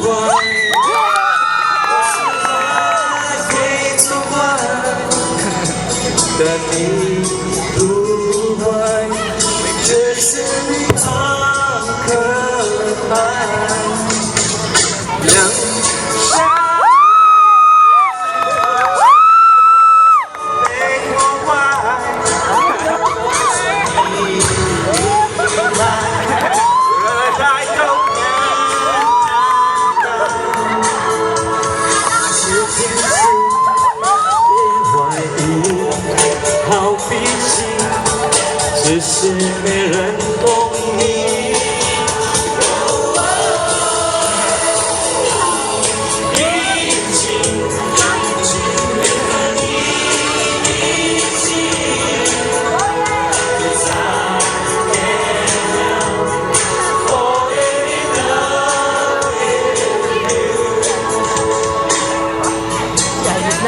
怪，我是来陪着玩的你不怪，只是你很可爱。两下被破坏，你明白，热带有是天气，别怀疑，好脾气，只是没人懂你。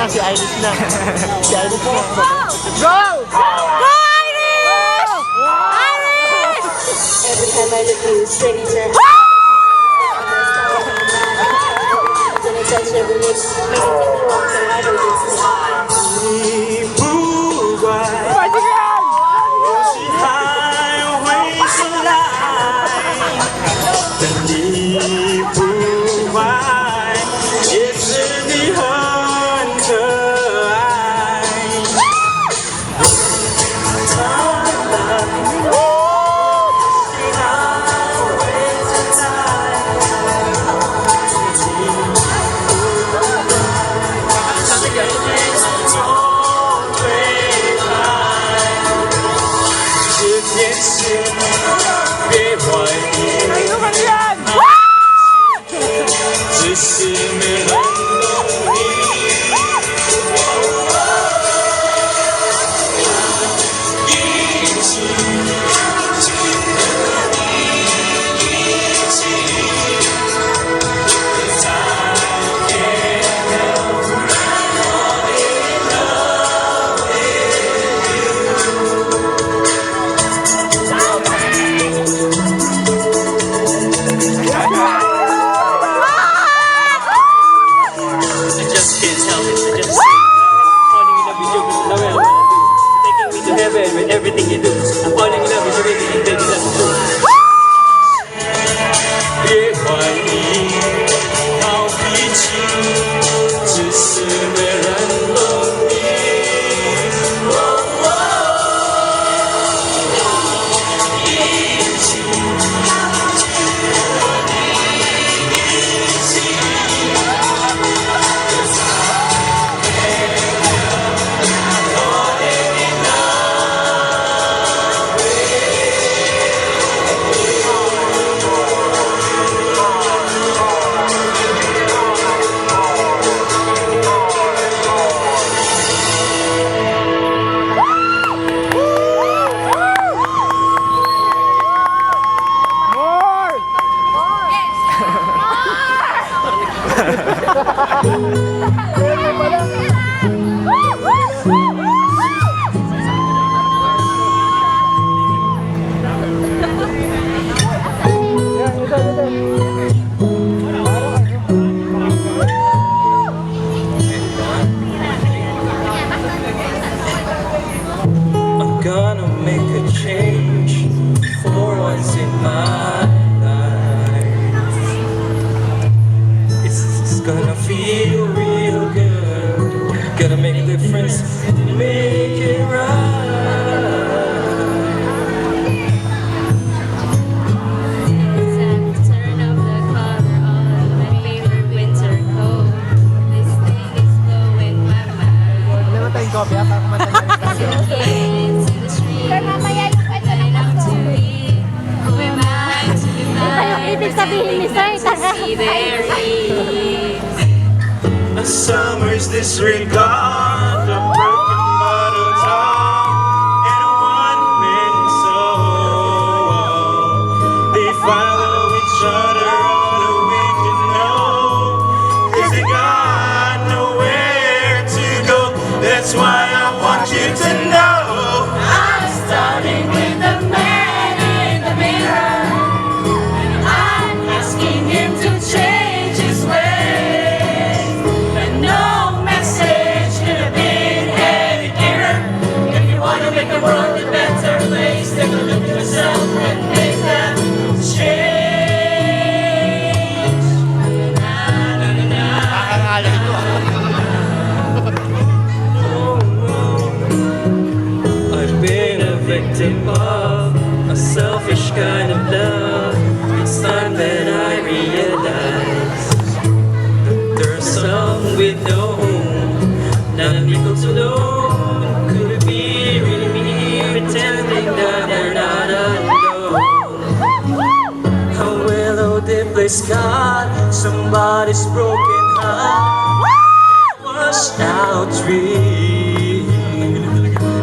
Si Irish na. Si Irish na. Go! Go Irish! Irish! Every time I look at you, stranger. Then I touch every lips, make me want to lie to this. 你不怪，有时还会醒来，但你不坏，也是你很可爱。是天使，别怀疑，只是没人懂你。一起，With everything you do, I'm falling in love with everything that you do. 别怀疑，好脾气，只是没人懂你。一起，I'm gonna make a change for once in my life. It's gonna feel real good. Gonna make a difference, make it right. Turn off the cover on my favorite winter coat. This thing is blowing my mind. Wala tayong kopya para kumanta na rin tayo. Into the street. Light up to me. Who am I to be blind? Ibig sabihin ni Sir, taga. See there is. A summer's disregard, a broken bottle top, and a one-man soul. They follow each other all the way to know, 'cause they got nowhere to go. That's why I want you to know. I'm starting with the man in the mirror. I'm asking him to change somebody's broken heart, washed out dream.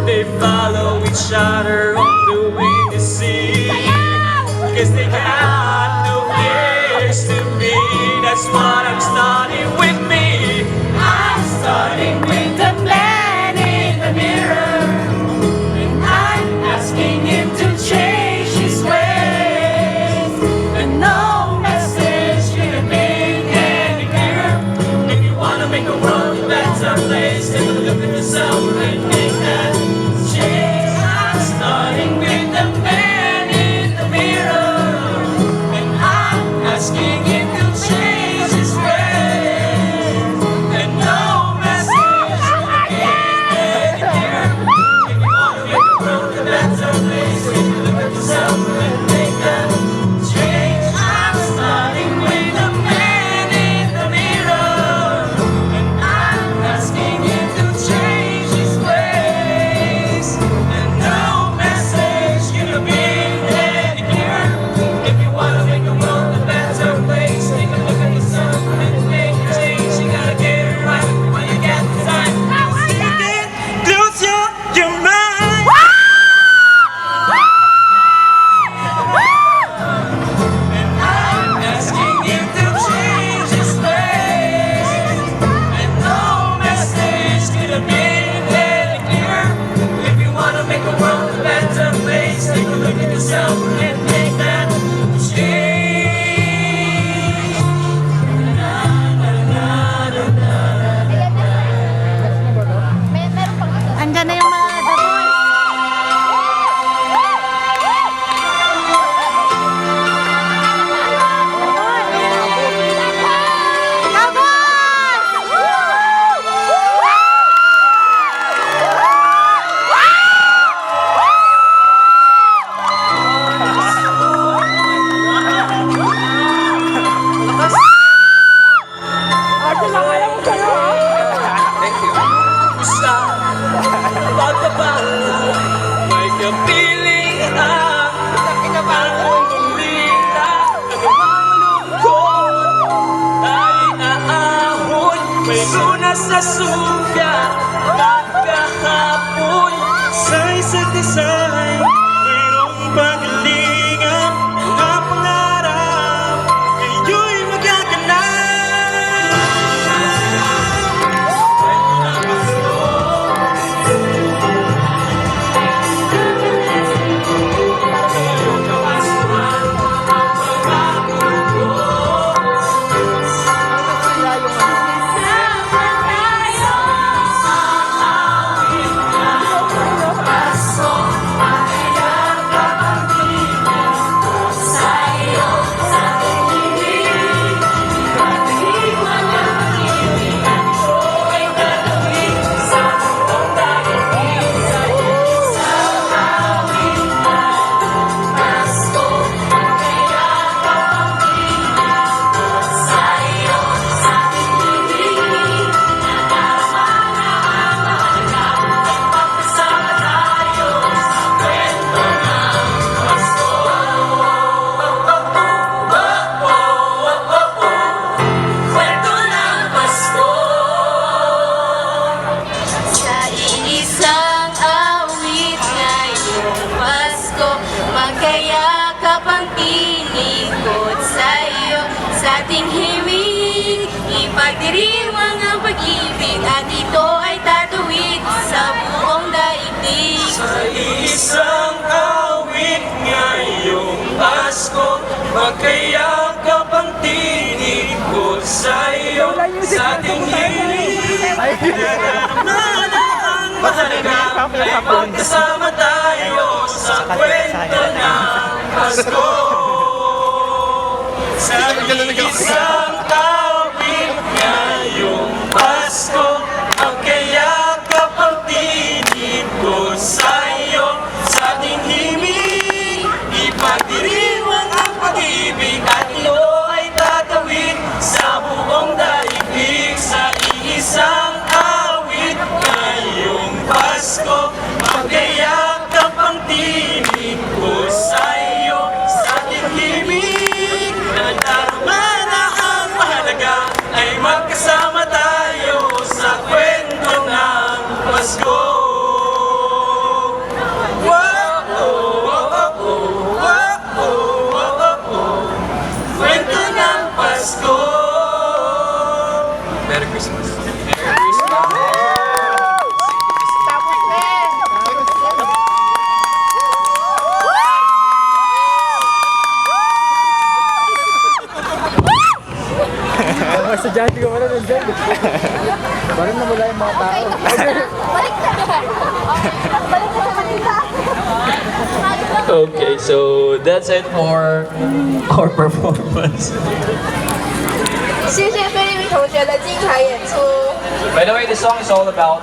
They follow each other on the windy sea, 'cause they got nowhere to be. That's what I'm starting with me. I'm starting with the man in the mirror, and I'm asking him to change his ways. And no message could have been any clearer. If you wanna make the world a better place, take a look at yourself and make that change. I'm starting with the man in the mirror, and I'm asking him to change his ways. And no message could have been any clearer. If you wanna make the world a better place, take a look at yourself and make that change. I'm starting with the man in the mirror, and I'm asking him to change his ways. And no message could have been any clearer. If you wanna make the world a better place, take a look at yourself and make a change. You gotta get it right when you get the time. Close your mind. And I'm asking him to change his ways. And no message could have been any clearer. If you wanna make the world a better place, take a look at yourself and make that change. Andyan na yung mga The Boys. The May kapiling ang akong gumila. Ang malungkot ay naahon. May lunas sa sugat at kahapon. Sa isa't isa'y mayroong pagalingan. Mga pangarap ngayon'y magaganap. Sa iisang awit ngayong Pasko, magkayakap ang tinikot sa iyo. Sa ating himig, ipagdiriwang ang pag-ibig, at ito ay tatuwid sa buong daigdig. Sa isang awit ngayong Pasko, magkayakap ang tinig ko sa iyo. Sa ating hiling, ang mahalaga ay magkasama tayo sa kwento ng Pasko. Sa isang awit ngayong Pasko, magkayakap ang tinig ko sa iyo. Sa ating himig, ipagdiriwang ang pag-ibig, at ito ay tatawid sa buong daigdig. Sa iisang awit ngayong Pasko, magkayakap ang tinig ko sa iyo. Sa ating himig, nadarama na ang magkasama tayo sa kwento ng Pasko. Kwento ng Pasko. Merry Christmas. Merry Christmas. Ang estudyante ko pala nandyan. Parang nawala yung mga tao. Balik na. Balik na sa kanila. Okay, so that's it for our performance. 谢谢菲律宾同学的精彩演出。 By the way, this song is all about